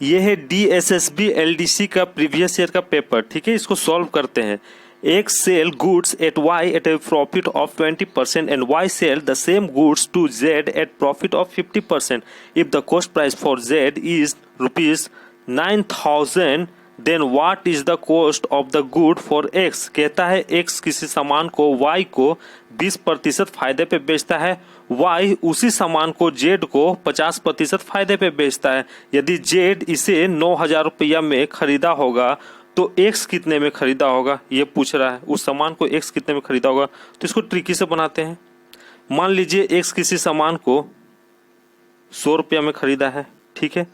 ये है DSSB LDC का प्रीवियस ईयर का पेपर, ठीक है। इसको सॉल्व करते हैं। X sell goods at Y at a profit of 20% and Y sell the same goods to Z at profit of 50%. If the cost price for Z is rupees 9,000, then what is the cost of the good for X? कहता है X किसी सामान को Y को 20% फायदे पे बेचता है, Y उसी सामान को Z को 50% फायदे पे बेचता है। यदि Z इसे 9,000 रुपया में खरीदा होगा तो X कितने में खरीदा होगा, ये पूछ रहा है। उस सामान को X कितने में खरीदा होगा, तो इसको ट्रिकी से बनाते हैं। मान लीजिए X किसी सामान को 100 रुपया में खरीदा है, ठीक है।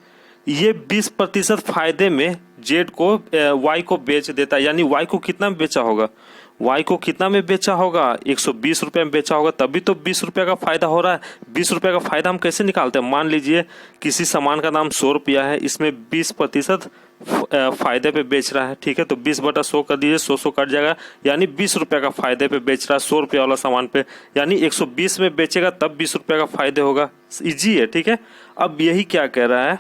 ये 20% फायदे में Z को Y को बेच देता है, यानी Y को कितना में बेचा होगा, Y को कितना में बेचा होगा, 120 रुपये में बेचा होगा, तभी तो 20 रुपये का फायदा हो रहा है। 20 रुपये का फायदा हम कैसे निकालते हैं? मान लीजिए किसी सामान का दाम 100 रुपया है, इसमें 20% फायदे पे बेच रहा है, ठीक है। तो 20/100 कर दीजिए, 100 कट जाएगा, यानी 20 रुपये का फायदे पे बेच रहा है 100 रुपया वाला सामान पे, यानी 120 में बेचेगा तब 20 रुपये का फायदे होगा। इजी है, ठीक है। अब यही क्या कह रहा है,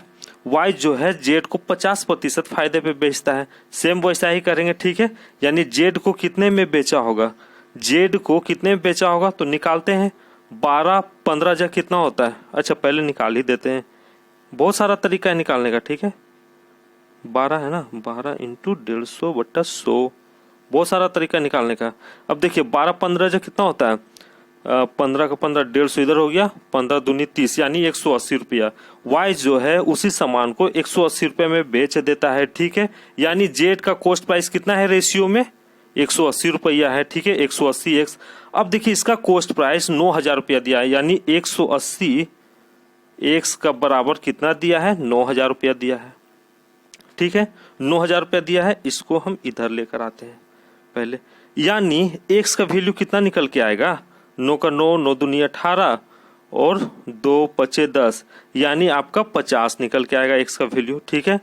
Y जो है Z को 50% फायदे पे बेचता है। सेम वैसा ही करेंगे, ठीक है। यानी Z को कितने में बेचा होगा, Z को कितने में बेचा होगा, तो निकालते हैं। 12 15 जा कितना होता है, अच्छा पहले निकाल ही देते हैं। बहुत सारा तरीका है निकालने का, ठीक है। 12 है ना, 12 × 150/100, बहुत सारा तरीका निकालने का। अब देखिए 12 15 जा कितना होता है, 15 का 15 150 इधर हो गया, 15 दूनी 30, यानी 180 रुपया। Y जो है उसी सामान को 180 रुपये में बेच देता है, ठीक है। यानी Z का कॉस्ट प्राइस कितना है रेशियो में, 180 रुपया है, ठीक है। 180x, अब देखिए इसका कॉस्ट प्राइस 9,000 रुपया दिया है, यानी 180 x का बराबर कितना दिया है, 9,000 रुपया दिया है, ठीक है। 9,000 रुपया दिया है, इसको हम इधर लेकर आते हैं पहले। यानी x का वैल्यू कितना निकल के आएगा, 9 का 9, 9 दूनी 18 और 2 पचे 10, यानी आपका 50 निकल के आएगा x का वैल्यू, ठीक है।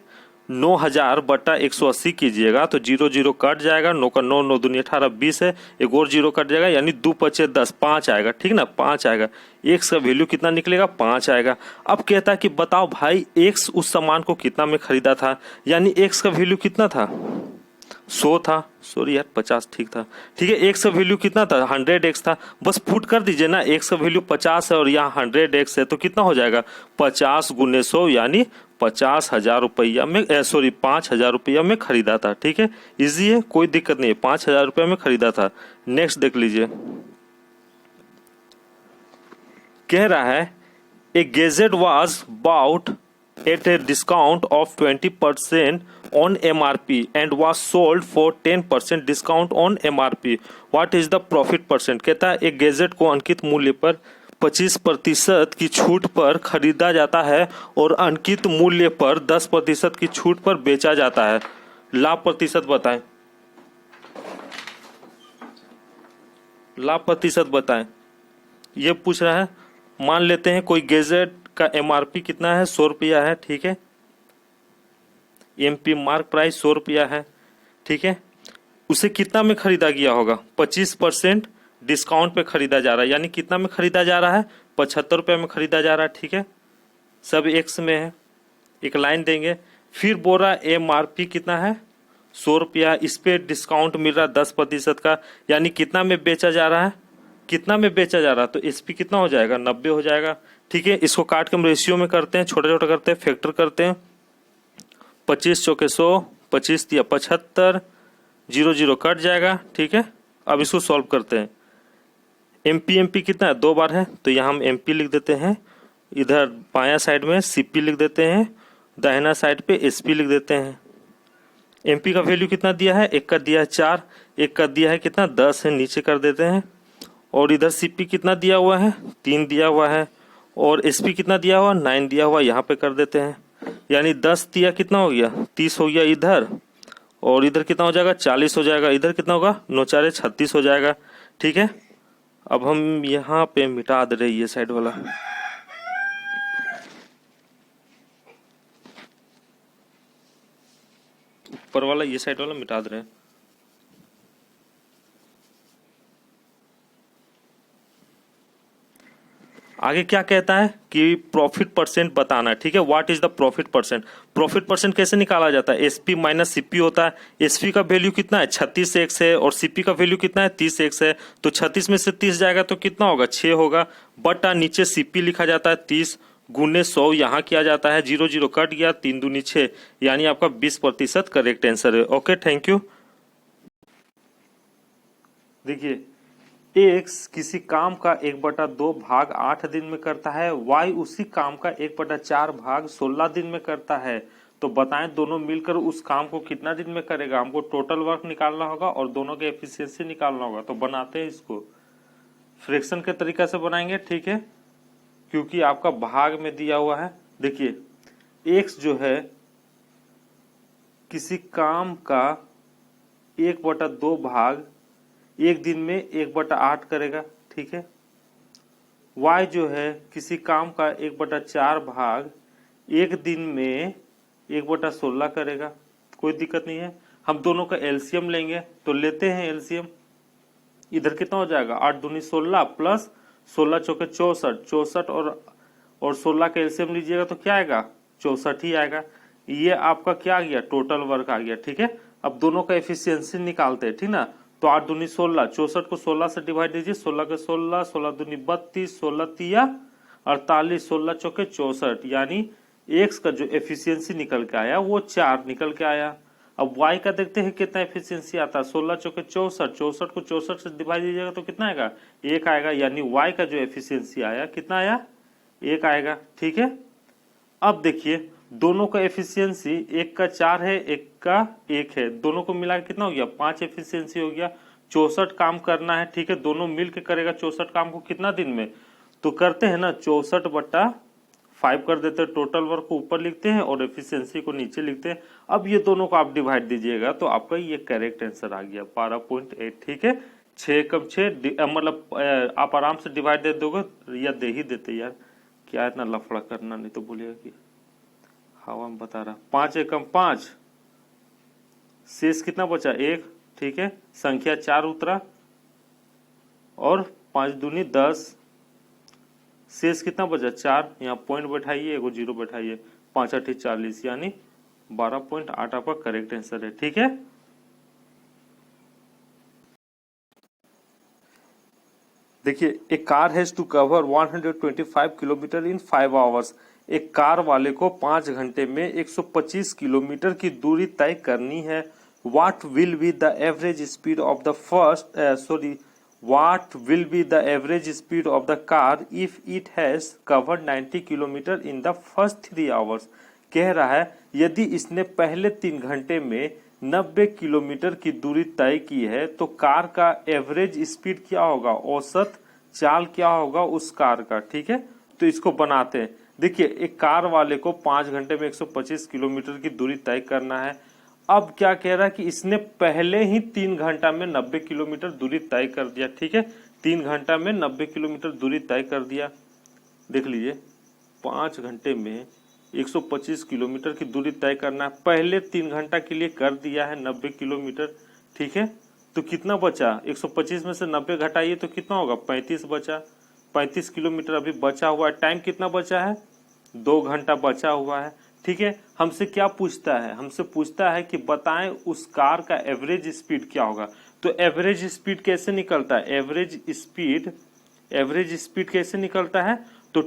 9,000/180 कीजिएगा तो 0 0 कट जाएगा, 9 का 9, 9 दूनी 18 20 है, एक और 0 कट जाएगा, यानी 2 पचे 10, 5 आएगा, ठीक ना, 5 आएगा। x का वैल्यू कितना निकलेगा, 5 आएगा। अब कहता है कि बताओ भाई x उस सामान को कितना में खरीदा था, यानी x का वैल्यू कितना था, 100 था, सॉरी यार 50 ठीक था, ठीक है। x का वैल्यू कितना था, 100x था। बस पुट कर दीजिए ना, x का वैल्यू 50 है और यहाँ 100x है, तो कितना हो जाएगा, 50 × 100, यानी 50,000 रुपया में, सॉरी 5,000 रुपया में खरीदा था, ठीक है। इजी है, कोई दिक्कत नहीं है, 5,000 रुपया में खरीदा था। नेक्स्ट देख लीजिए, कह रहा है a gadget was bought at a discount of 20% on MRP and was sold for 10% discount on MRP. What is the profit percent? कहता है एक गैजेट को अंकित मूल्य पर 25% की छूट पर खरीदा जाता है और अंकित मूल्य पर 10% की छूट पर बेचा जाता है। लाभ प्रतिशत बताएं, लाभ प्रतिशत बताएं, ये पूछ रहा है। मान लेते हैं कोई गैजेट का MRP कितना है, 100 रुपया है, ठीक है। MP मार्क प्राइस 100 रुपया है, ठीक है। उसे कितना में खरीदा गया होगा, 25% डिस्काउंट पे खरीदा जा रहा है, यानी कितना में खरीदा जा रहा है, 75 रुपये में खरीदा जा रहा है, ठीक है। सब x में है, एक लाइन देंगे। फिर बोरा MRP कितना है, 100 रुपया, इस पे डिस्काउंट मिल रहा है 10% का, यानी कितना में बेचा जा रहा है, कितना में बेचा जा रहा है, तो SP कितना हो जाएगा, 90 हो जाएगा, ठीक है। इसको काट के हम रेशियो में करते हैं, छोटे छोटे करते हैं, फैक्टर करते हैं। 25 चौके 100, 25 या 75, 0 0 कट जाएगा, ठीक है। अब इसको सॉल्व करते हैं। MP कितना है, 2 बार है, तो यहाँ हम MP लिख देते हैं, इधर बायां साइड में CP लिख देते हैं, दाहिना साइड पे SP लिख देते हैं। MP का वैल्यू कितना दिया है, 1 का दिया है 4, 1 का दिया है कितना 10 है, नीचे कर देते हैं। और इधर CP कितना दिया हुआ है, 3 दिया हुआ है, और SP कितना दिया हुआ, 9 दिया हुआ, यहाँ पे कर देते हैं। यानी 10 दिया कितना हो गया, 30 हो गया इधर, और इधर कितना हो जाएगा, 40 हो जाएगा, इधर कितना होगा, 9 4 36 हो जाएगा, ठीक है। अब हम यहाँ पे मिटा दे रहे ये साइड वाला, ऊपर वाला ये साइड वाला मिटा दे रहे हैं। आगे क्या कहता है कि प्रॉफिट परसेंट बताना है, ठीक है। What is the profit percent? Profit percent कैसे निकाला जाता है? एसपी माइनस सीपी होता है। एसपी का वैल्यू कितना है? 36x है, और सीपी का वैल्यू कितना है? 30x है। तो 36 में से 30 जाएगा तो कितना होगा? 6 होगा, बटा नीचे सीपी लिखा जाता है 30 गुने 100 यहाँ किया जाता है, 0 0 कट गया, 3 दूनी 6, यानी आपका 20% करेक्ट आंसर है। Okay, thank you. देखिए, एक्स किसी काम का 1/2 भाग 8 दिन में करता है, वाई उसी काम का 1/4 भाग 16 दिन में करता है। तो बताएं दोनों मिलकर उस काम को कितना दिन में करेगा? हमको टोटल वर्क निकालना होगा और दोनों के एफिशिएंसी निकालना होगा। तो बनाते हैं इसको, फ्रैक्शन के तरीका से बनाएंगे, ठीक है, क्योंकि आपका भाग में दिया हुआ है। देखिए, एक्स जो है किसी काम का 1/2 भाग एक दिन में 1/8 करेगा, ठीक है। y जो है किसी काम का 1/4 भाग एक दिन में 1/16 करेगा, कोई दिक्कत नहीं है। हम दोनों का एलसीएम लेंगे, तो लेते हैं एलसीएम। इधर कितना हो जाएगा? 8 दूनी 16 प्लस 16 चौके 64, 64 और 16 का एलसीएम लीजिएगा तो क्या आएगा? 64 ही आएगा। ये आपका क्या आ गया? टोटल वर्क आ गया, ठीक है। अब दोनों का एफिशिएंसी निकालते हैं, ठीक ना। तो 8 दूनी 16, 64 को 16 से डिवाइड दीजिए, 16 के 16, 16 दूनी 32, 16 तिया 48, 16 चौके 64, यानी एक्स का जो एफिशिएंसी निकल के आया वो 4 निकल के आया। अब y का देखते हैं कितना एफिशिएंसी आता है, 16 चौके 64, 64 को 64 से डिवाइड दीजिएगा तो कितना आएगा? 1 आएगा, यानी y का जो एफिशिएंसी आया कितना आया? 1 आएगा, ठीक है। अब देखिए, दोनों का एफिशिएंसी, एक का 4 है, एक का 1 है, दोनों को मिला के कितना हो गया? 5 एफिशिएंसी हो गया। 64 काम करना है, ठीक है, दोनों मिल के करेगा 64 काम को कितना दिन में? तो करते हैं ना, 64/5 कर देते हैं, टोटल वर्क को ऊपर लिखते हैं और एफिशिएंसी को नीचे लिखते हैं। अब ये दोनों को आप डिवाइड दीजिएगा तो आपका ये करेक्ट आंसर आ गया 12.8, ठीक है। 6 कम 6, मतलब आप आराम से डिवाइड दे दोगे या दे ही देते यार, क्या इतना लफड़ा करना, नहीं तो बोलिएगा कि हवा में बता रहा। 5 एकम 5, शेष कितना बचा? 1, ठीक है। संख्या 4 उतरा और 5 दूनी 10, शेष कितना बचा? 4, यहाँ पॉइंट बैठाइए, एगो 0 बैठाइए, 5 8 40, यानी 12.8 आपका करेक्ट आंसर है, ठीक है। देखिए, एक car has to cover 125 kilometre in 5 hours. एक कार वाले को 5 घंटे में 125 किलोमीटर की दूरी तय करनी है। What will be the average speed of the what will be the average speed of the car if it has covered 90 kilometre in the first 3 hours. कह रहा है यदि इसने पहले 3 घंटे में 90 किलोमीटर की दूरी तय की है तो कार का एवरेज स्पीड क्या होगा? औसत चाल क्या होगा उस कार का, ठीक है। तो इसको बनाते हैं। देखिए, एक कार वाले को 5 घंटे में 125 किलोमीटर की दूरी तय करना है। अब क्या कह रहा है कि इसने पहले ही 3 घंटा में 90 किलोमीटर दूरी तय कर दिया, ठीक है। 3 घंटा में 90 किलोमीटर दूरी तय कर दिया। देख लीजिए, 5 घंटे में 125 किलोमीटर की दूरी तय करना है, पहले 3 घंटा के लिए कर दिया है 90 किलोमीटर, ठीक है। तो कितना बचा? 125 में से 90 घटाइए तो कितना होगा? 35 बचा। 35 किलोमीटर अभी बचा हुआ है। टाइम कितना बचा है? 2 घंटा बचा हुआ है, ठीक है। हमसे क्या पूछता है? हमसे पूछता है कि बताएं उस कार का एवरेज स्पीड क्या होगा। तो एवरेज स्पीड कैसे निकलता है? एवरेज स्पीड कैसे निकलता है? तो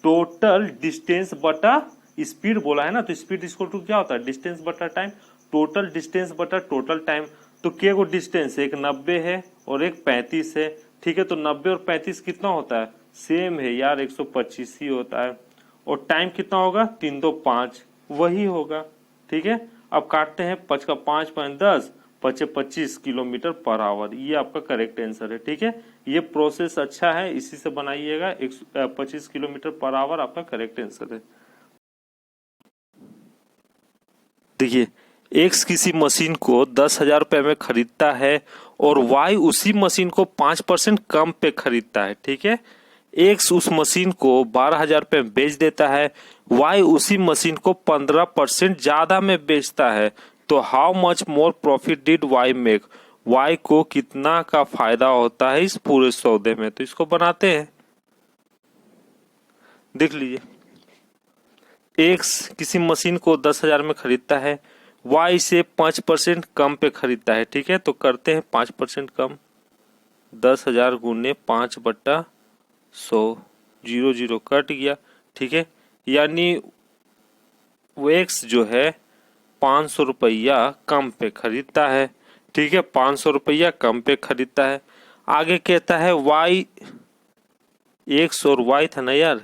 टोटल डिस्टेंस बटा स्पीड बोला है ना, तो स्पीड इक्वल टू क्या होता है? डिस्टेंस बटा टाइम। टोटल डिस्टेंस बटा टोटल टाइम। तो क्या को डिस्टेंस? एक 90 है और एक 35 है, ठीक है। तो 90 और 35 कितना होता है? सेम है यार, 125 ही होता है। और टाइम कितना होगा? 3 2 5, वही होगा, ठीक है। अब काटते हैं, 5 का 5 5 10, 5 25 किलोमीटर पर आवर। ये आपका करेक्ट आंसर है, ठीक है। ये प्रोसेस अच्छा है, इसी से बनाइएगा। 25 किलोमीटर पर आवर आपका करेक्ट आंसर है। देखिए, एक्स किसी मशीन को 10,000 रुपए में खरीदता है और वाई उसी मशीन को 5% कम पे खरीदता है, ठीक है। एक्स उस मशीन को 12,000 रुपए में बेच देता है, वाई उसी मशीन को 15% ज्यादा में बेचता है। तो how much more profit did Y make? Y को कितना का फायदा होता है इस पूरे सौदे में? तो इसको बनाते हैं। देख लीजिए, एक्स किसी मशीन को 10,000 में खरीदता है, वाई से 5% कम पे खरीदता है। ठीक है, तो करते हैं 5% कम, 10,000 गुने 5/100, 0 कट गया। ठीक है, यानी वो एक्स जो है 500 रुपया कम पे खरीदता है। ठीक है, 500 रुपया कम पे खरीदता है। आगे कहता है वाई, एक्स और वाई था ना यार,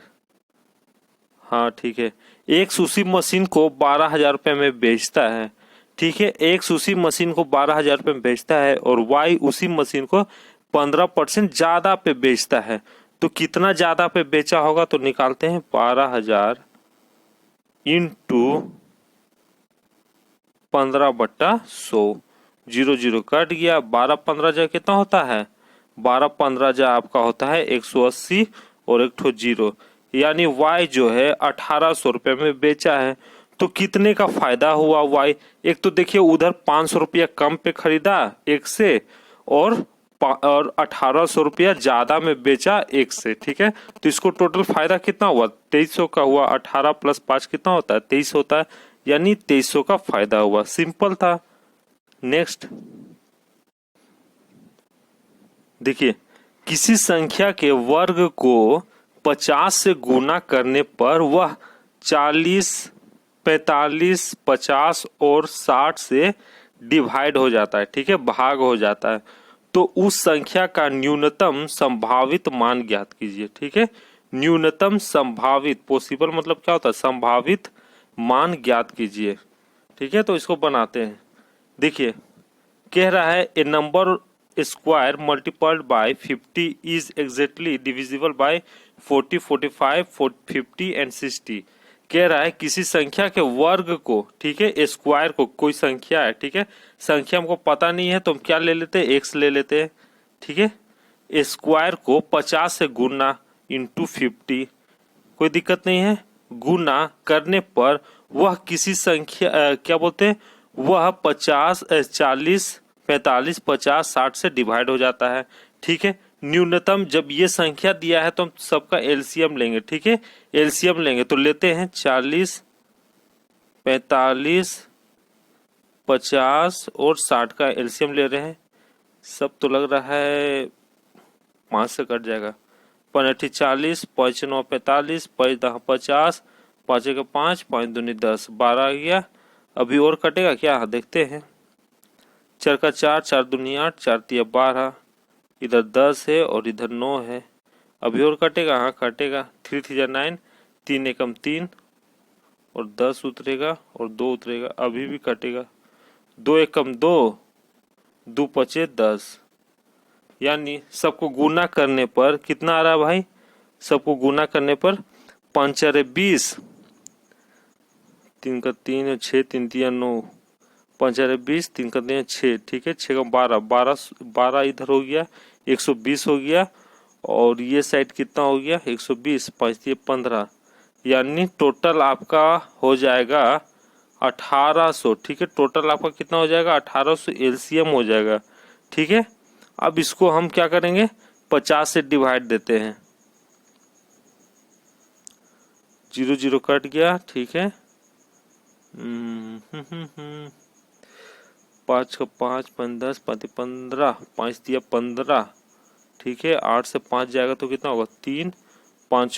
हाँ ठीक है, एक्स उसी मशीन को 12,000 रुपये में बेचता है। ठीक है, एक्स उसी मशीन को 12,000 रुपये में बेचता है और वाई उसी मशीन को 15% ज्यादा पे बेचता है। तो कितना ज्यादा पे बेचा होगा, तो निकालते हैं 12,000 इंटू 15/100, 0 कट गया। 12-15 जा कितना होता है, 12-15 जा आपका होता है 180 और एक ठो 0, यानी y जो है 1800 रुपये में बेचा है। तो कितने का फायदा हुआ y, एक तो देखिए उधर 500 रुपया कम पे खरीदा एक से, और 1800 रुपया ज्यादा में बेचा एक से। ठीक है, तो इसको टोटल फायदा कितना हुआ, 2300 का हुआ। 18 + 5 कितना होता है, 23 होता है, यानी 2300 का फायदा हुआ। सिंपल था। नेक्स्ट देखिए, किसी संख्या के वर्ग को 50 से गुना करने पर वह 40, 45, 50 और 60 से डिवाइड हो जाता है। ठीक है, भाग हो जाता है। तो उस संख्या का न्यूनतम संभावित मान ज्ञात कीजिए। ठीक है, न्यूनतम संभावित, पॉसिबल मतलब क्या होता है, संभावित मान ज्ञात कीजिए। ठीक है, तो इसको बनाते हैं। देखिए, कह रहा है a number square multiplied by 50 is exactly divisible by 40, 45, 50 and 60। कह रहा है किसी संख्या के वर्ग को, ठीक है, स्क्वायर को, कोई संख्या है, ठीक है, संख्या हमको पता नहीं है तो हम क्या ले लेते हैं, एक्स ले लेते हैं। ठीक है, स्क्वायर को 50 से गुना इंटू 50, कोई दिक्कत नहीं है, गुना करने पर वह किसी संख्या क्या बोलते हैं, वह 50, 40, 45, 50, 60 से डिवाइड हो जाता है। ठीक है, न्यूनतम जब ये संख्या दिया है तो हम सबका एलसीएम लेंगे। ठीक है, एलसीएम लेंगे तो लेते हैं 40, 45, 50 और 60 का एलसीएम ले रहे हैं। सब तो लग रहा है 5 से कट जाएगा, 5 40, 5 9 45, 5 10 50, 5 1 5, 5 दूनी 10, 12 आ गया। अभी और कटेगा क्या, देखते हैं। 4 का 4, 4 दूनी 8, 4 3 12, इधर 10 है और इधर 9 है। अभी और कटेगा, हाँ कटेगा। 3 3 9, 3 एकम 3 और 10 उतरेगा और 2 उतरेगा, अभी भी कटेगा। 2 एकम 2, 2 पचे 10, यानी सबको गुना करने पर कितना आ रहा है भाई, सबको गुना करने पर 5 4 20, 3 का 3 6, 3 3 9, 5 4 20, 3 का 3 6, ठीक है, 6 का 12, 12 इधर हो गया, 120 हो गया, और ये साइड कितना हो गया 120, 5 3 15, यानी टोटल आपका हो जाएगा 1800। ठीक है, टोटल आपका कितना हो जाएगा 1800 एलसीएम हो जाएगा। ठीक है, अब इसको हम क्या करेंगे, 50 से डिवाइड देते हैं, 0 0 कट गया। ठीक है, 5 का 5, 5 10, 5 15, 5 दिया 15। ठीक है, 8 से 5 जाएगा तो कितना होगा 3, 5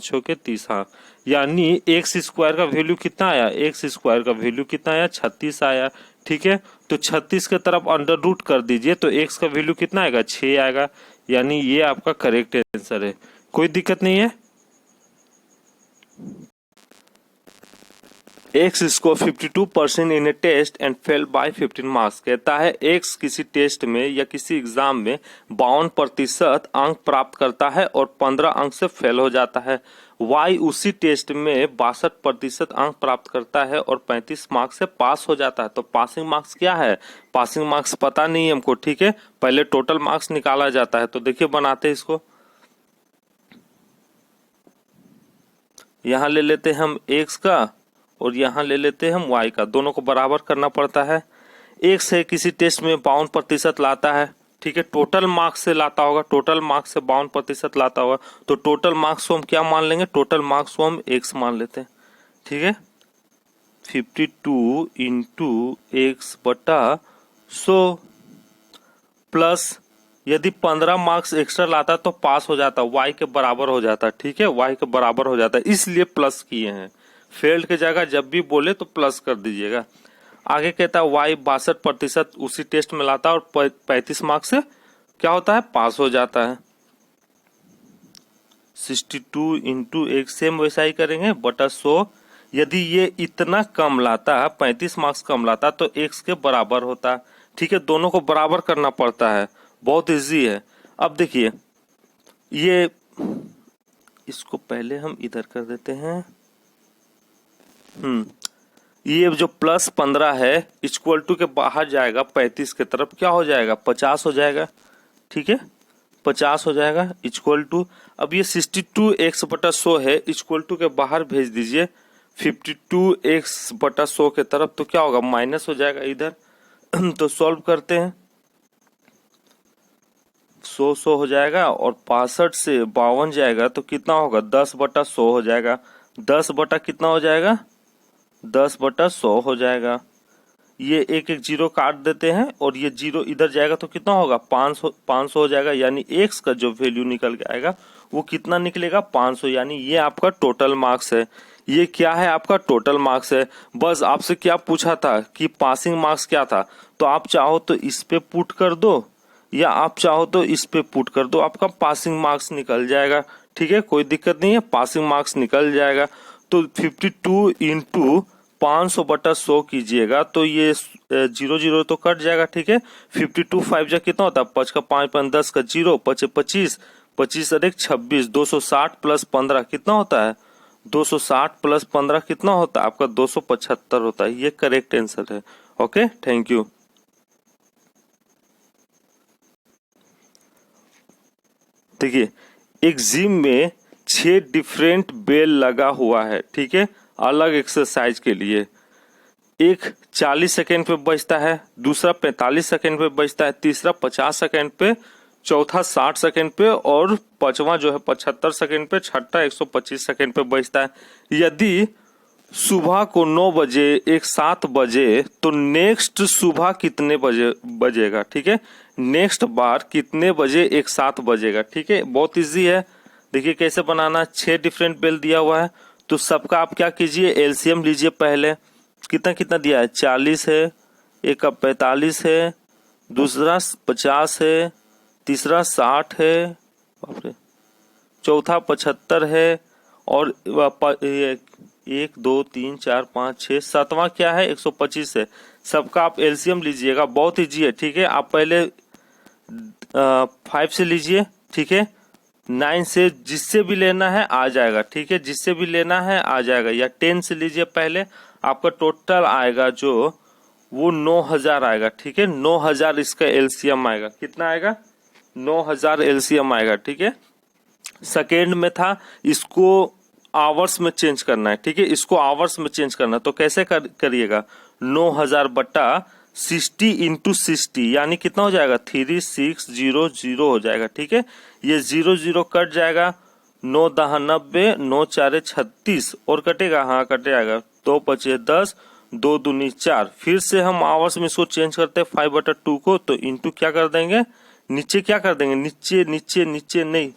6 के 30, हाँ, यानी एक्स स्क्वायर का वैल्यू कितना आया, एक्स स्क्वायर का वैल्यू कितना आया 36 आया। ठीक है, तो 36 के तरफ अंडर रूट कर दीजिए तो एक्स का वैल्यू कितना आएगा 6 आएगा, यानी ये आपका करेक्ट आंसर है। कोई दिक्कत नहीं है। X score 52% in a test and fail by 15 marks. कहता है एक्स किसी टेस्ट में या किसी एग्जाम में 52% अंक प्राप्त करता है और 15 अंक से फेल हो जाता है। वाई उसी टेस्ट में 62% अंक प्राप्त करता है और 35 मार्क्स से पास हो जाता है। तो पासिंग मार्क्स क्या है, पासिंग मार्क्स पता नहीं है हमको। ठीक है, पहले टोटल मार्क्स निकाला जाता है। तो देखिए बनाते हैं इसको, यहां ले लेते हैं हम एक्स का और यहाँ ले लेते हैं हम y का, दोनों को बराबर करना पड़ता है। एक्स है किसी टेस्ट में 52% लाता है, ठीक है, टोटल मार्क्स से लाता होगा, टोटल मार्क्स से 52% लाता होगा, तो टोटल मार्क्स को हम क्या मान लेंगे, टोटल मार्क्स को हम x मान लेते हैं। ठीक है, 52 इंटू एक्स बटा 100 प्लस यदि 15 मार्क्स एक्स्ट्रा लाता तो पास हो जाता, y के बराबर हो जाता। ठीक है, y के बराबर हो जाता, इसलिए प्लस किए हैं। फेल्ड की जगह जब भी बोले तो प्लस कर दीजिएगा। आगे कहता है y 62% उसी टेस्ट में लाता और 35 मार्क्स से क्या होता है, पास हो जाता है। 62 इंटू एक सेम वैसा ही करेंगे बटा 100। यदि ये इतना कम लाता, 35 मार्क्स कम लाता तो x के बराबर होता। ठीक है, दोनों को बराबर करना पड़ता है, बहुत इजी है। अब देखिए ये, इसको पहले हम इधर कर देते हैं। ये जो प्लस 15 है इक्वल टू के बाहर जाएगा 35 के तरफ, क्या हो जाएगा, 50 हो जाएगा। ठीक है, 50 हो जाएगा इक्वल टू, अब ये 62 एक्स बटा 100 है, इक्वल टू के बाहर भेज दीजिए 52 एक्स बटा 100 के तरफ, तो क्या होगा, माइनस हो जाएगा इधर। तो सॉल्व करते हैं, 100 हो जाएगा और 65 से 52 जाएगा तो कितना होगा, 10 बटा 100 हो जाएगा। 10 बटा कितना हो जाएगा, 10 बटा 100 हो जाएगा। ये एक एक जीरो काट देते हैं और ये जीरो इधर जाएगा तो कितना होगा, 500 हो जाएगा। यानी एक्स का जो वैल्यू निकल के आएगा वो कितना निकलेगा, 500। यानी ये आपका टोटल मार्क्स है। ये क्या है, आपका टोटल मार्क्स है। बस आपसे क्या पूछा था कि पासिंग मार्क्स क्या था, तो आप चाहो तो इस पे पुट कर दो या आप चाहो तो इस पे पुट कर दो, आपका पासिंग मार्क्स निकल जाएगा। ठीक है, कोई दिक्कत नहीं है, पासिंग मार्क्स निकल जाएगा। तो 52 इंटू 500 बटा 100 कीजिएगा तो ये 0 तो कट जाएगा। ठीक है, 52 5 जा कितना होता है, 5 का 5 5 10 का 0 5 25 25 और 1 26, 260 प्लस 15 कितना होता है, 260 प्लस 15 कितना होता है आपका, 275 होता है। ये करेक्ट आंसर है। Okay, thank you. देखिए एक जिम में 6 डिफरेंट बेल लगा हुआ है। ठीक है, अलग एक्सरसाइज के लिए। एक 40 सेकेंड पे बजता है, दूसरा 45 सेकेंड पे बजता है, तीसरा 50 सेकेंड पे, चौथा 60 सेकेंड पे और पांचवा जो है 75 सेकेंड पे, छठा 125 सेकेंड पे बजता है। यदि सुबह को 9 बजे एक 7 बजे तो नेक्स्ट सुबह कितने बजे बजेगा। ठीक है, नेक्स्ट बार कितने बजे एक 7 बजेगा। ठीक है, बहुत इजी है। देखिए कैसे बनाना, 6 डिफरेंट बेल दिया हुआ है तो सबका आप क्या कीजिए, एलसीएम लीजिए पहले। कितना कितना दिया है, 40 है, एक का 45 है, दूसरा 50 है, तीसरा 60 है, चौथा 75 है और 1 2 3 4 5 6 7वां क्या है, 125 है। सबका आप एलसीएम लीजिएगा, बहुत इजी है। ठीक है, आप पहले 5 से लीजिए। ठीक है, 9 से जिससे भी लेना है आ जाएगा। ठीक है, जिससे भी लेना है आ जाएगा, या 10 से लीजिए पहले, आपका टोटल आएगा जो वो 9000 आएगा। ठीक है, 9000 इसका एलसीएम आएगा। कितना आएगा, 9000 एलसीएम आएगा। ठीक है, सेकेंड में था, इसको आवर्स में चेंज करना है। ठीक है, इसको आवर्स में चेंज करना है तो कैसे करिएगा, 9000 बटा 60 इंटू 60 यानी कितना हो जाएगा, 3600 हो जाएगा। ठीक है, ये 00 कट जाएगा, 9 10 90, 9 4 36 और कटेगा, हाँ कट जाएगा, 2 5 10, 2 दूनी 4। फिर से हम आवर्स में इसको चेंज करते हैं 5/2 को, तो इंटू क्या कर देंगे, नीचे क्या कर देंगे, नीचे नीचे नीचे नहीं,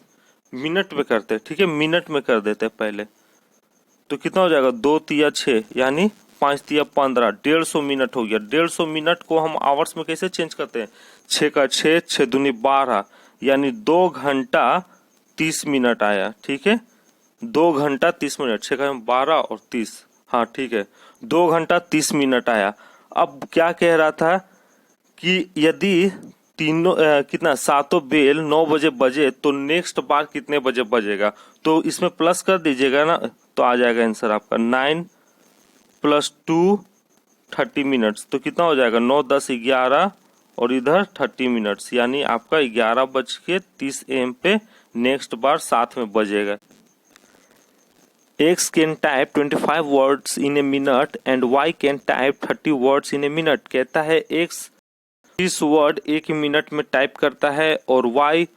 मिनट में करते हैं। ठीक है, मिनट में कर देते हैं पहले, तो कितना हो जाएगा, 2 तिया 6 यानी 5 तिया 15, 150 मिनट हो गया। 150 मिनट को हम आवर्स में कैसे चेंज करते हैं, 6 का 6, 6 दूनी 12 यानी 2 घंटा 30 मिनट आया। ठीक है, 2 घंटा 30 मिनट, 6 का 12 और 30, हाँ ठीक है, 2 घंटा 30 मिनट आया। अब क्या कह रहा था कि यदि तीनों कितना सातों बेल 9 बजे बजे तो नेक्स्ट बार कितने बजे बजेगा, तो इसमें प्लस कर दीजिएगा ना, तो आ जाएगा आंसर आपका 9 + 2 30 मिनट्स, तो कितना हो जाएगा, 9 10 11 और इधर 30 मिनट्स, यानी आपका 11:30 AM पे नेक्स्ट बार साथ में बजेगा। X can type 25 words in a minute and Y can type 30 words in a minute। कहता है X 30 वर्ड 1 मिनट में टाइप करता है और y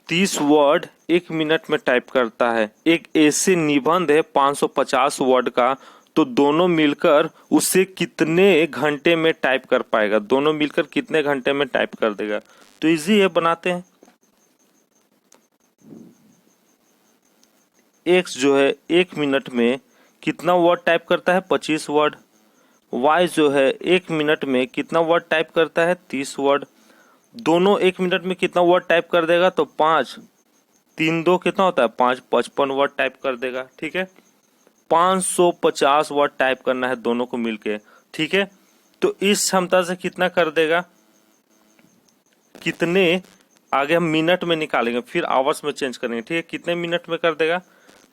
30 वर्ड 1 मिनट में टाइप करता है। एक ऐसे निबंध है 550 वर्ड का, तो दोनों मिलकर उसे कितने घंटे में टाइप कर पाएगा, दोनों मिलकर कितने घंटे में टाइप कर देगा। तो इजी है, बनाते हैं। x जो है 1 मिनट में कितना वर्ड टाइप करता है, 25 वर्ड। y जो है 1 मिनट में कितना वर्ड टाइप करता है, 30 वर्ड। दोनों 1 मिनट में कितना वर्ड टाइप कर देगा, तो 5 3 2 कितना होता है, 5 55 वर्ड टाइप कर देगा। ठीक है, 550 वर्ड टाइप करना है दोनों को मिलके। ठीक है, तो इस क्षमता से कितना कर देगा, कितने, आगे हम मिनट में निकालेंगे फिर आवर्स में चेंज करेंगे। ठीक है, कितने मिनट में कर देगा,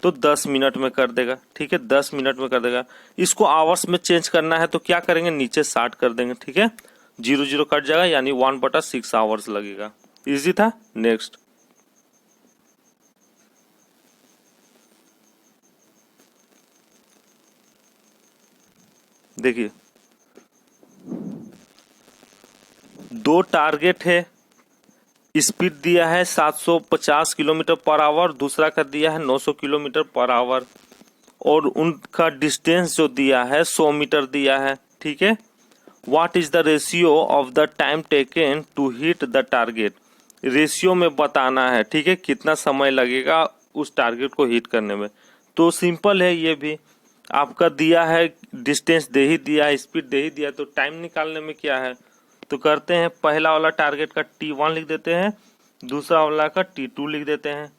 तो 10 मिनट में कर देगा। ठीक है, 10 मिनट में कर देगा। इसको आवर्स में चेंज करना है तो क्या करेंगे, नीचे 60 कर देंगे। ठीक है, 0 0 कट जाएगा, यानी 1/6 आवर्स लगेगा। इजी था। नेक्स्ट, देखिए 2 टारगेट है, स्पीड दिया है 750 किलोमीटर पर आवर, दूसरा का दिया है 900 किलोमीटर पर आवर, और उनका डिस्टेंस जो दिया है 100 मीटर दिया है। ठीक है, what is the ratio of the time taken to hit the target, ratio में बताना है। ठीक है, कितना समय लगेगा उस टारगेट को हिट करने में। तो सिंपल है, ये भी आपका दिया है, डिस्टेंस दे ही दिया है, स्पीड दे ही दिया, तो टाइम निकालने में क्या है, तो करते हैं पहला वाला टारगेट का T1 लिख देते हैं, दूसरा वाला का T2 लिख देते हैं।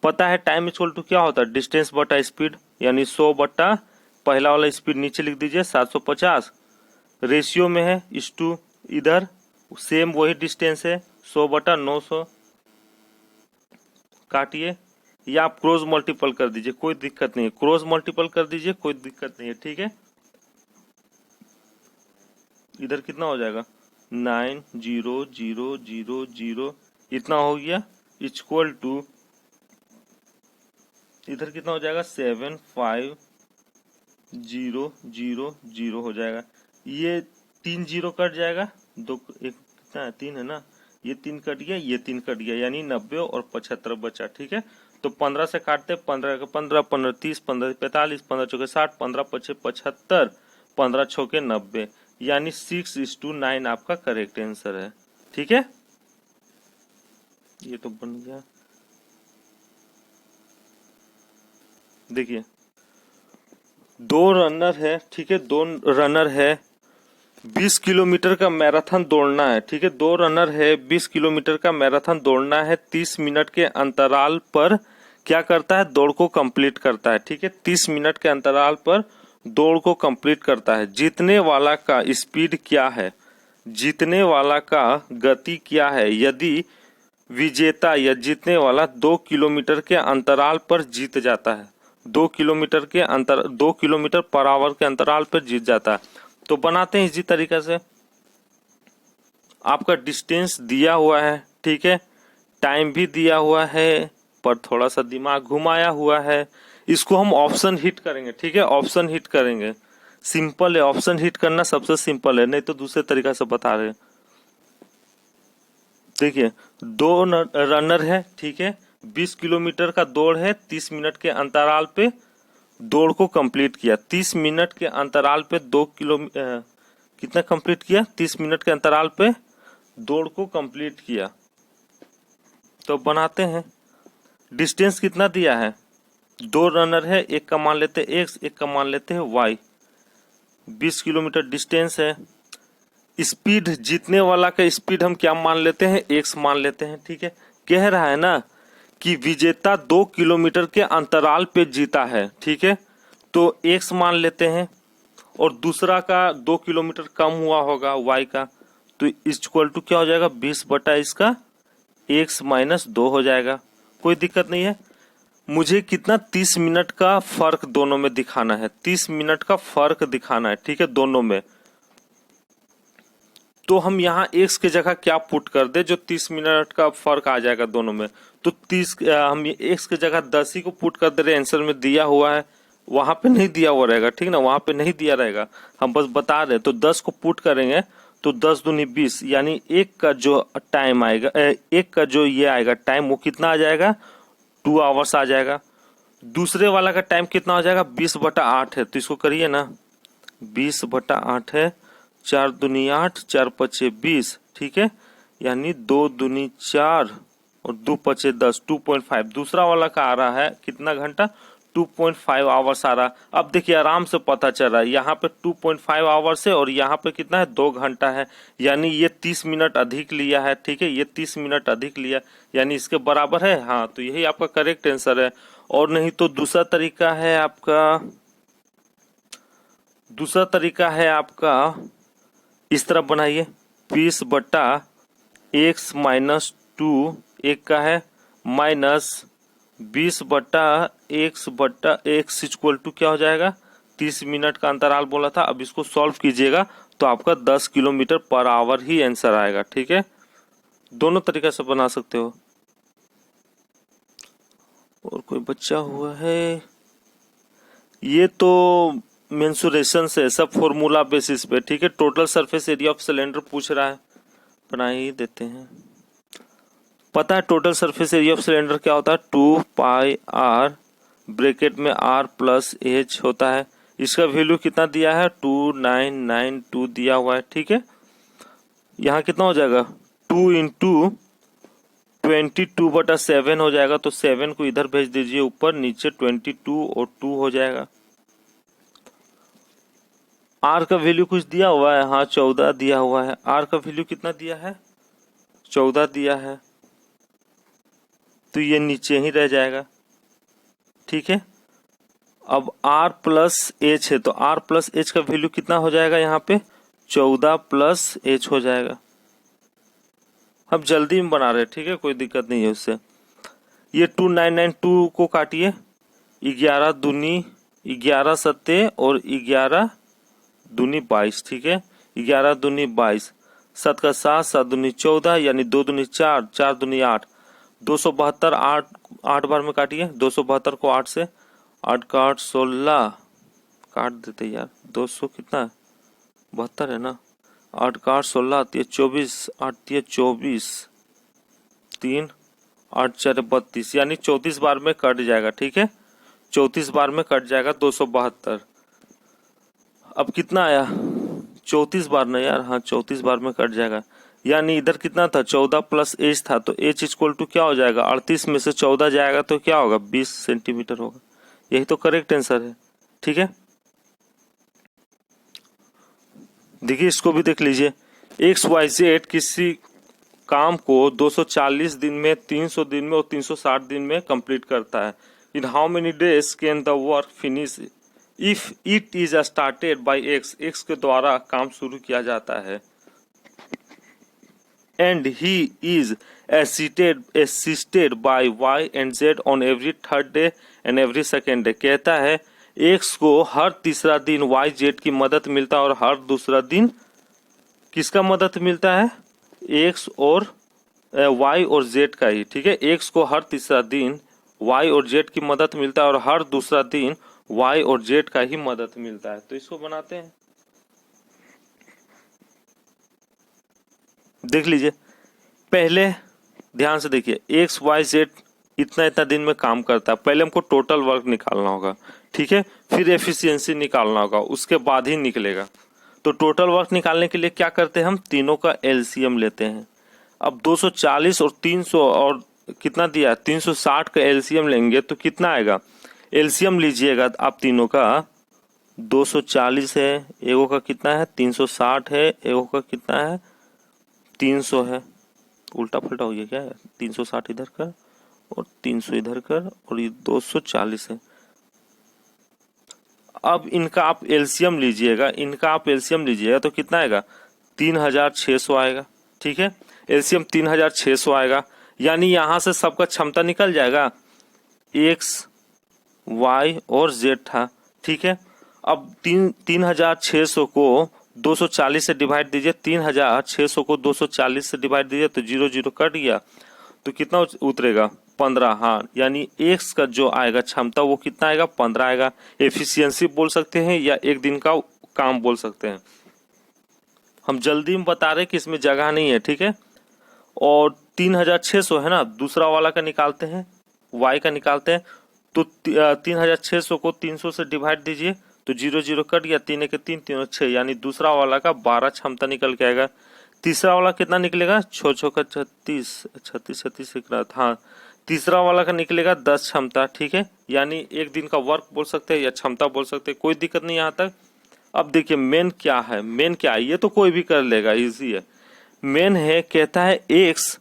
पता है टाइम इक्वल टू क्या होता है, डिस्टेंस बटा स्पीड, यानी 100 बटा पहला वाला स्पीड नीचे लिख दीजिए 750, रेशियो में है इस टू, इधर सेम वही डिस्टेंस है 100 बटा 900, काटिए, या आप क्रॉस मल्टीपल कर दीजिए, कोई दिक्कत नहीं है, क्रॉस मल्टीपल कर दीजिए, कोई दिक्कत नहीं है। ठीक है, इधर कितना हो जाएगा, 90000 इतना हो गया, इक्वल टू इधर कितना हो जाएगा, 75000 हो जाएगा। ये 3 0 कट जाएगा, दो एक कितना है, 3 है ना, ये 3 कट गया, ये 3 कट गया, यानी 90 और 75 बचा। ठीक है, तो 15 से काटते, 15 का 15 15 30 15 45 15 चौके 60 15 5 75 15 छौके 90, यानी 6:9 आपका करेक्ट आंसर है। ठीक है, ये तो बन गया। देखिए 2 रनर है। ठीक है, 2 रनर है, 20 किलोमीटर का मैराथन दौड़ना है। ठीक है, 2 रनर है, 20 किलोमीटर का मैराथन दौड़ना है, 30 मिनट के अंतराल पर क्या करता है, दौड़ को कंप्लीट करता है। ठीक है, 30 मिनट के अंतराल पर दौड़ को कंप्लीट करता है। जीतने वाला का स्पीड क्या है, जीतने वाला का गति क्या है, यदि विजेता या जीतने वाला 2 किलोमीटर के अंतराल पर जीत जाता है, 2 किलोमीटर पर आवर के अंतराल पर जीत जाता है। तो बनाते हैं इसी तरीके से, आपका डिस्टेंस दिया हुआ है। ठीक है, टाइम भी दिया हुआ है, पर थोड़ा सा दिमाग घुमाया हुआ है। इसको हम ऑप्शन हिट करेंगे। ठीक है, ऑप्शन हिट करेंगे, सिंपल है, ऑप्शन हिट करना सबसे सिंपल है, नहीं तो दूसरे तरीका से बता रहे हैं। देखिए 2 रनर है। ठीक है, 20 किलोमीटर का दौड़ है, 30 मिनट के अंतराल पे दौड़ को कंप्लीट किया। 30 मिनट के अंतराल पे कितना कंप्लीट किया, 30 मिनट के अंतराल पे दौड़ को कंप्लीट किया। तो बनाते हैं, डिस्टेंस कितना दिया है, 2 रनर है, एक का मान लेते हैं x, एक का मान लेते हैं y, 20 किलोमीटर डिस्टेंस है। स्पीड, जीतने वाला का स्पीड हम क्या मान लेते हैं, x मान लेते हैं। ठीक है, कह रहा है ना कि विजेता 2 किलोमीटर के अंतराल पे जीता है। ठीक है, तो x मान लेते हैं, और दूसरा का 2 किलोमीटर कम हुआ होगा y का, तो इक्वल टू क्या हो जाएगा, 20 बटा इसका x - 2 हो जाएगा। कोई दिक्कत नहीं है। मुझे कितना, 30 मिनट का फर्क दोनों में दिखाना है, 30 मिनट का फर्क दिखाना है। ठीक है, दोनों में। तो हम यहाँ x की जगह क्या पुट कर दे, जो 30 मिनट का फर्क आ जाएगा दोनों में, तो 30 हम x की जगह 10 ही को पुट कर दे रहे, आंसर में दिया हुआ है, वहां पे नहीं दिया हुआ रहेगा। ठीक ना, वहां पे नहीं दिया रहेगा, हम बस बता रहे, तो 10 को पुट करेंगे तो 10 दूनी 20, यानी एक का जो टाइम आएगा, एक का जो ये आएगा टाइम, वो कितना आ जाएगा, 2 आवर्स आ जाएगा। दूसरे वाला का टाइम कितना हो जाएगा, 20/8 है, तो इसको करिए ना, 20/8 है, 4 दूनी 8, 4 पचे 20, ठीक है, यानी 2 दूनी 4 और 2 पचे 10, 2.5। दूसरा वाला का आ रहा है कितना घंटा, 2.5 आवर्स आ रहा। अब देखिए आराम से पता चल रहा है, यहाँ पे 2.5 आवर्स है और यहाँ पे कितना है, 2 घंटा है, यानी ये 30 मिनट अधिक लिया है, ठीक है, ये 30 मिनट अधिक लिया, यानी इसके बराबर है। हाँ, तो यही आपका करेक्ट आंसर है। और नहीं तो दूसरा तरीका है आपका, इस तरफ बनाइए, 20/x-2 एक का है, माइनस 20/x/x इक्वल टू क्या हो जाएगा, 30 मिनट का अंतराल बोला था। अब इसको सॉल्व कीजिएगा तो आपका 10 किलोमीटर पर आवर ही आंसर आएगा, ठीक है। दोनों तरीके से बना सकते हो। और कोई बच्चा हुआ है, ये तो मेंसुरेशन से सब फॉर्मूला बेसिस पे, ठीक है। Total surface area of cylinder पूछ रहा है, बना ही देते हैं। पता है total surface area of cylinder क्या होता है, 2πr ब्रैकेट में r प्लस h होता है। इसका वैल्यू कितना दिया है, 2992 दिया हुआ है, ठीक है। यहाँ कितना हो जाएगा, 2 × 22/7 हो जाएगा, तो 7 को इधर भेज दीजिए ऊपर, नीचे 22 और 2 हो जाएगा। r का वैल्यू कुछ दिया हुआ है, हाँ 14 दिया हुआ है। r का वैल्यू कितना दिया है, 14 दिया है, तो ये नीचे ही रह जाएगा, ठीक है। अब r प्लस h है, तो r प्लस h का वैल्यू कितना हो जाएगा, यहाँ पे 14 प्लस h हो जाएगा। अब जल्दी में बना रहे, ठीक है, कोई दिक्कत नहीं है उससे। ये 2992 को काटिए, 11 दूनी 11 सत्ते और 11 दूनी 22, ठीक है, 11 दूनी 22, 7 का 7, 7 दूनी 14, यानी 2 दूनी 4, 4 दूनी 8, 272, 8 बार में काटिए, 272 को 8 से, 8 का 8 16, काट देते यार, 200 कितना है, 72 है ना, 8 का 8 16, 24, 8 24, 3, 8 4 32, यानी 34 बार में कट जाएगा, ठीक है, 34 बार में कट जाएगा 272। अब कितना आया, 34 बार ना यार, हाँ 34 बार में कट जाएगा, यानी इधर कितना था, 14 प्लस h था, तो h इक्वल टू क्या हो जाएगा, 38 में से 14 जाएगा तो क्या होगा, 20 सेंटीमीटर होगा। यही तो करेक्ट आंसर है, ठीक है। देखिए इसको भी देख लीजिए, XYZ किसी काम को 240 दिन में, 300 दिन में और 360 दिन में कंप्लीट करता है। In how many days can the work finish if it is started by x के द्वारा काम शुरू किया जाता है, and he is assisted by y and z on every third day and every second day. कहता है x को हर तीसरा दिन y z की मदद मिलता है और हर दूसरा दिन किसका मदद मिलता है, x और y और z का ही, ठीक है। x को हर तीसरा दिन y और z की मदद मिलता है और हर दूसरा दिन y और z का ही मदद मिलता है। तो इसको बनाते हैं, देख लीजिए। पहले ध्यान से देखिए, XYZ इतना इतना दिन में काम करता है, पहले हमको टोटल वर्क निकालना होगा, ठीक है, फिर एफिशिएंसी निकालना होगा, उसके बाद ही निकलेगा। तो टोटल वर्क निकालने के लिए क्या करते हैं, हम तीनों का एलसीएम लेते हैं। अब 240 और 300 और कितना दिया, 360 का एलसीएम लेंगे तो कितना आएगा, एलसीएम लीजिएगा आप तीनों का, 240 है, एगो का कितना है 360 है, एगो का कितना है 300 है, उल्टा फुल्टा हो गया क्या है, 360 इधर कर और 300 इधर कर और ये 240 है। अब इनका आप एलसीएम लीजिएगा, तो कितना आएगा, 3600 आएगा, ठीक है, एलसीएम 3600 आएगा, यानी यहां से सबका क्षमता निकल जाएगा, x y और z था, ठीक है। अब 3600 को 240 से डिवाइड दीजिए, 3600 को 240 से डिवाइड दीजिए तो 0 0 कट गया, तो कितना उतरेगा 15, हाँ, यानी x का जो आएगा क्षमता वो कितना आएगा, 15 आएगा। एफिशिएंसी बोल सकते हैं या एक दिन का काम बोल सकते हैं। हम जल्दी में बता रहे कि इसमें जगह नहीं है, ठीक है। और 3600 है ना, दूसरा वाला का निकालते हैं, y का निकालते हैं। तो 3600 को 300 से डिवाइड दीजिए तो 0 0 कट गया, 3 1 3 3 6, यानी दूसरा वाला का 12 क्षमता निकल के आएगा। तीसरा वाला कितना निकलेगा, 6 6 का 36 36 36 हाँ, तीसरा वाला का निकलेगा 10 क्षमता, ठीक है। यानी एक दिन का वर्क बोल सकते हैं या क्षमता बोल सकते हैं, कोई दिक्कत नहीं यहाँ तक। अब देखिए मेन क्या है, मेन क्या है, ये तो कोई भी कर लेगा, इजी है। मेन है, कहता है एक्स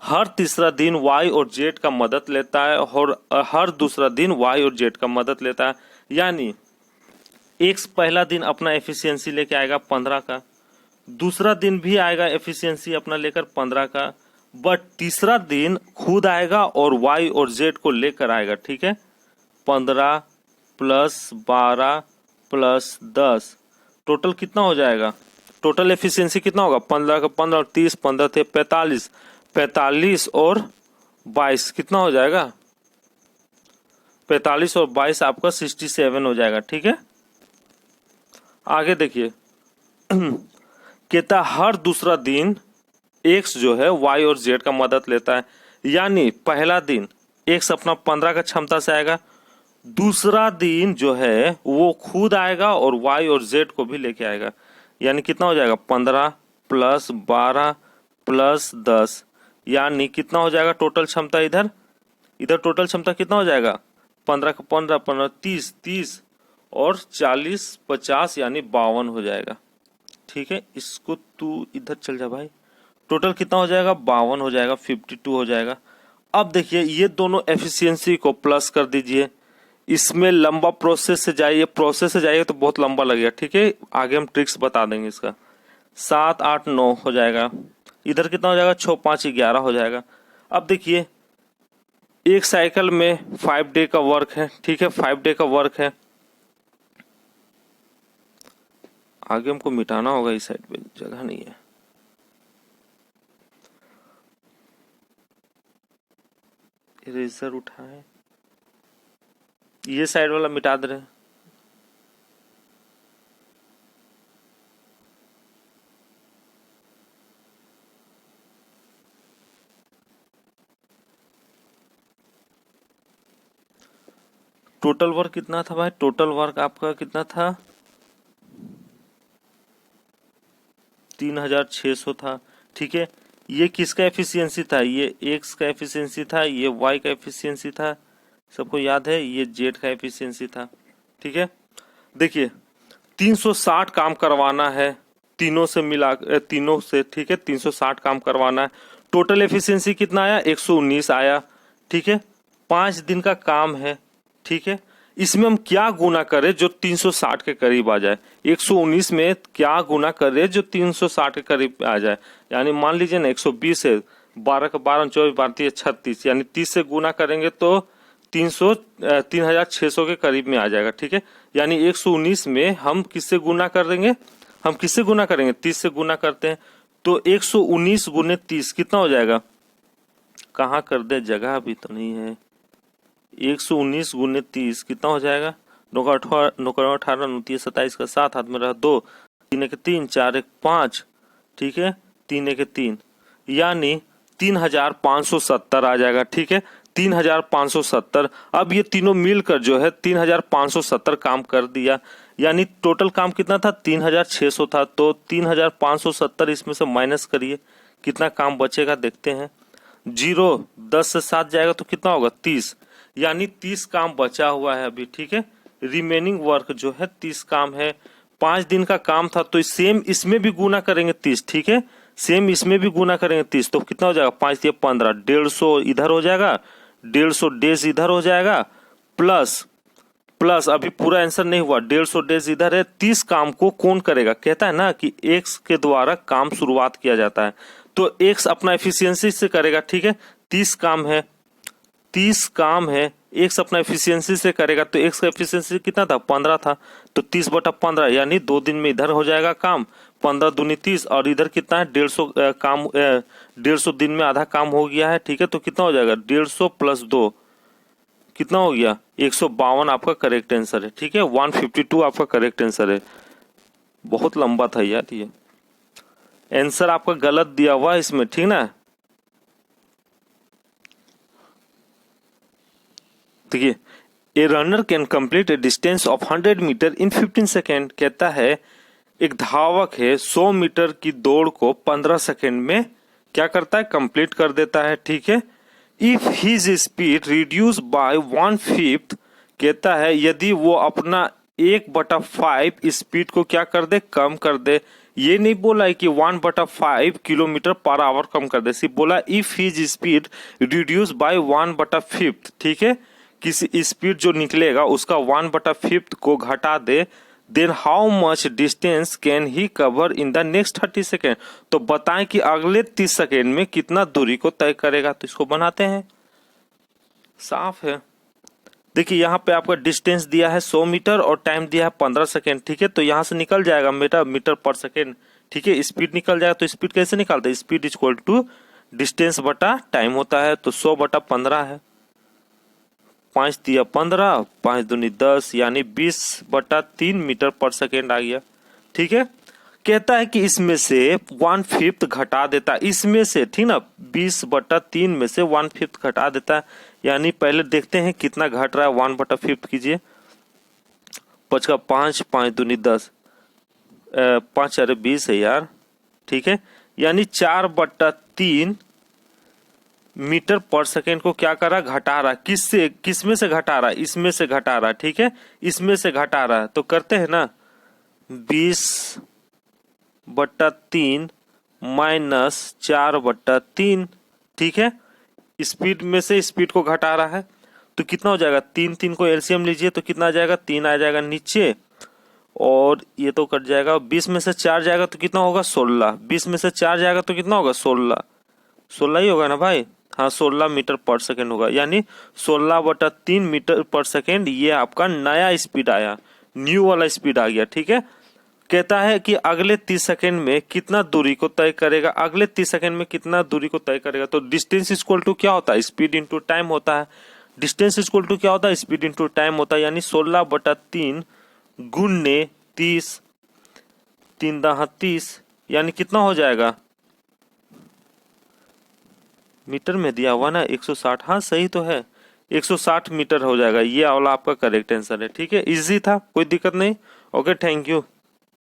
हर तीसरा दिन वाई और जेड का मदद लेता है और हर दूसरा दिन वाई और जेड का मदद लेता है। यानी एक्स पहला दिन अपना एफिशिएंसी लेके आएगा 15 का, दूसरा दिन भी आएगा एफिशिएंसी अपना लेकर 15 का, बट तीसरा दिन खुद आएगा और वाई और जेड को लेकर आएगा, ठीक है। 15 प्लस 12 प्लस 10 टोटल कितना हो जाएगा, टोटल एफिशिएंसी कितना होगा, 15 का 15 और 30, 15 थे 45, 45 और 22 कितना हो जाएगा, 45 और 22 आपका 67 हो जाएगा, ठीक है। आगे देखिए कहता हर दूसरा दिन एक्स जो है वाई और जेड का मदद लेता है। यानी पहला दिन एक्स अपना 15 का क्षमता से आएगा, दूसरा दिन जो है वो खुद आएगा और वाई और जेड को भी लेके आएगा। यानी कितना हो जाएगा, 15 प्लस 12 प्लस 10, यानी कितना हो जाएगा टोटल क्षमता, इधर टोटल क्षमता कितना हो जाएगा, 15 का 15 15 30 30 और 40 50, यानी 52 हो जाएगा, ठीक है। इसको तू इधर चल जा भाई, टोटल कितना हो जाएगा, 52 हो जाएगा, 52 हो जाएगा। अब देखिए ये दोनों एफिशिएंसी को प्लस कर दीजिए, इसमें लंबा प्रोसेस से जाइए तो बहुत लंबा लगेगा, ठीक है। आगे हम ट्रिक्स बता देंगे इसका। 7 8 9 हो जाएगा, इधर कितना हो जाएगा, 6 5 11 हो जाएगा। अब देखिए एक साइकिल में 5 डे का वर्क है, ठीक है, 5 डे का वर्क है। आगे हमको मिटाना होगा, इस साइड पे जगह नहीं है। इरेजर उठाए, ये साइड वाला मिटा दे रहे हैं। टोटल वर्क कितना था भाई, टोटल वर्क आपका कितना था, 3600 था, ठीक है। ये किसका एफिशिएंसी था, ये एक्स का एफिशिएंसी था, ये वाई का एफिशिएंसी था, सबको याद है, ये जेड का एफिशिएंसी था, ठीक है। देखिए 360 काम करवाना है तीनों से मिला, तीनों से, ठीक है, 360 काम करवाना है। टोटल एफिशिएंसी कितना आया, 119 आया, ठीक है। 5 दिन का काम है, ठीक है। इसमें हम क्या गुना करें जो 360 के करीब आ जाए, 119 में क्या गुना करें जो 360 के करीब आ जाए। यानी मान लीजिए ना 120 है, 12 का 12 24 12 36, यानी 30 से गुना करेंगे तो 3600 के करीब में आ जाएगा, ठीक है। यानी 119 में हम किससे गुना कर देंगे, हम किससे गुना करेंगे, 30 से गुना करते हैं, तो 119 गुने 30 कितना हो जाएगा, कहाँ कर दे, जगह अभी तो नहीं है। 119 गुने 30 कितना हो जाएगा, 9 18 29 27 का 7 हाथ में रहा 2, 3 1 3 4 1 5, ठीक है, 3 1 3, यानी 3570 आ जाएगा, ठीक है, 3570। अब ये तीनों मिलकर जो है 3570 काम कर दिया। यानी टोटल काम कितना था, 3600 था, तो 3570 इसमें से माइनस करिए, कितना काम बचेगा देखते हैं। 0 10 से 7 जाएगा तो कितना होगा, 30, यानी 30 काम बचा हुआ है अभी, ठीक है। रिमेनिंग वर्क जो है 30 काम है, 5 दिन का काम था, तो सेम इसमें भी गुना करेंगे 30, ठीक है, सेम इसमें भी गुना करेंगे 30, तो कितना हो जाएगा, 5 या 15, 150 इधर हो जाएगा, 150 डेज इधर हो जाएगा, प्लस अभी पूरा आंसर नहीं हुआ, 150 डेज इधर है। 30 काम को कौन करेगा, कहता है ना कि एक्स के द्वारा काम शुरुआत किया जाता है, तो एक्स अपना एफिशिएंसी से करेगा, ठीक है। 30 काम है, 30 काम है, एक्स अपना एफिशिएंसी से करेगा, तो एक्स का एफिशिएंसी कितना था, 15 था, तो 30/15, यानी 2 दिन में इधर हो जाएगा काम, 15 दूनी 30, और इधर कितना है 150 काम, 150 दिन में आधा काम हो गया है, ठीक है। तो कितना हो जाएगा, 150 + 2 कितना हो गया, 152 आपका करेक्ट आंसर है, ठीक है। 152 आपका करेक्ट आंसर है। बहुत लंबा था यार ये। आंसर आपका गलत दिया हुआ है इसमें, ठीक ना। देखिए, a runner can complete a distance of 100 metre in 15 second. कहता है एक धावक है 100 मीटर की दौड़ को 15 सेकेंड में क्या करता है, कंप्लीट कर देता है, ठीक है। If his speed reduce by 1/5, कहता है यदि वो अपना 1/5 स्पीड को क्या कर दे, कम कर दे। ये नहीं बोला है कि 1/5 किलोमीटर पर आवर कम कर दे, सिर्फ बोला if his speed reduce by 1/5, ठीक है। किसी स्पीड जो निकलेगा उसका 1/5 को घटा दे, then how much distance can he cover in the next 30 second. तो बताएं कि अगले 30 सेकेंड में कितना दूरी को तय करेगा। तो इसको बनाते हैं, साफ है। देखिए यहाँ पे आपका डिस्टेंस दिया है 100 मीटर और टाइम दिया है 15 सेकेंड, ठीक है। तो यहाँ से निकल जाएगा मीटर पर सेकेंड, ठीक है। स्पीड निकल जाएगा, तो स्पीड कैसे निकालते हैं, स्पीड इक्वल टू डिस्टेंस बटा टाइम होता है। तो 100/15 है, 5 दिया 15, 5 दूनी 10, यानी 20/3 मीटर पर सेकेंड आ गया, ठीक है। कहता है कि इसमें से 1/5 घटा देता है, इसमें से, ठीक ना, 20/3 में से 1/5 घटा देता है। यानी पहले देखते हैं कितना घट रहा है, 1/5 कीजिए, 5 का 5, 5 दूनी 10, 5 अरे 20 है यार, ठीक है। यानी 4/3 मीटर पर सेकेंड को क्या कर रहा है, घटा रहा है। किससे, किसमें से घटा रहा है, इसमें से घटा रहा है, ठीक है, इसमें से घटा रहा है। तो करते हैं ना, 20/3 माइनस 4/3, ठीक है। स्पीड में से स्पीड को घटा रहा है, तो कितना हो जाएगा, 3 को एलसीएम लीजिए तो कितना आ जाएगा, 3 आ जाएगा नीचे, और ये तो कट जाएगा। 20 में से 4 जाएगा तो कितना होगा, 16। 20 में से 4 जाएगा तो कितना होगा, 16 ही होगा ना भाई, हाँ 16 मीटर पर सेकेंड होगा। यानी 16/3 मीटर पर सेकेंड, ये आपका नया स्पीड आया, न्यू वाला स्पीड आ गया, ठीक है। कहता है कि अगले 30 सेकेंड में कितना दूरी को तय करेगा, अगले 30 सेकेंड में कितना दूरी को तय करेगा। तो डिस्टेंस इक्वल टू क्या होता है, स्पीड इंटू टाइम होता है। डिस्टेंस इक्वल टू क्या होता है, स्पीड इंटू टाइम होता है। यानी 16/3 गुणे 30, 3 × 30, यानी कितना हो जाएगा, मीटर में दिया हुआ ना 160, हाँ सही तो है, 160 मीटर हो जाएगा। ये वाला आपका करेक्ट आंसर है, ठीक है। इजी था, कोई दिक्कत नहीं। Okay, thank you.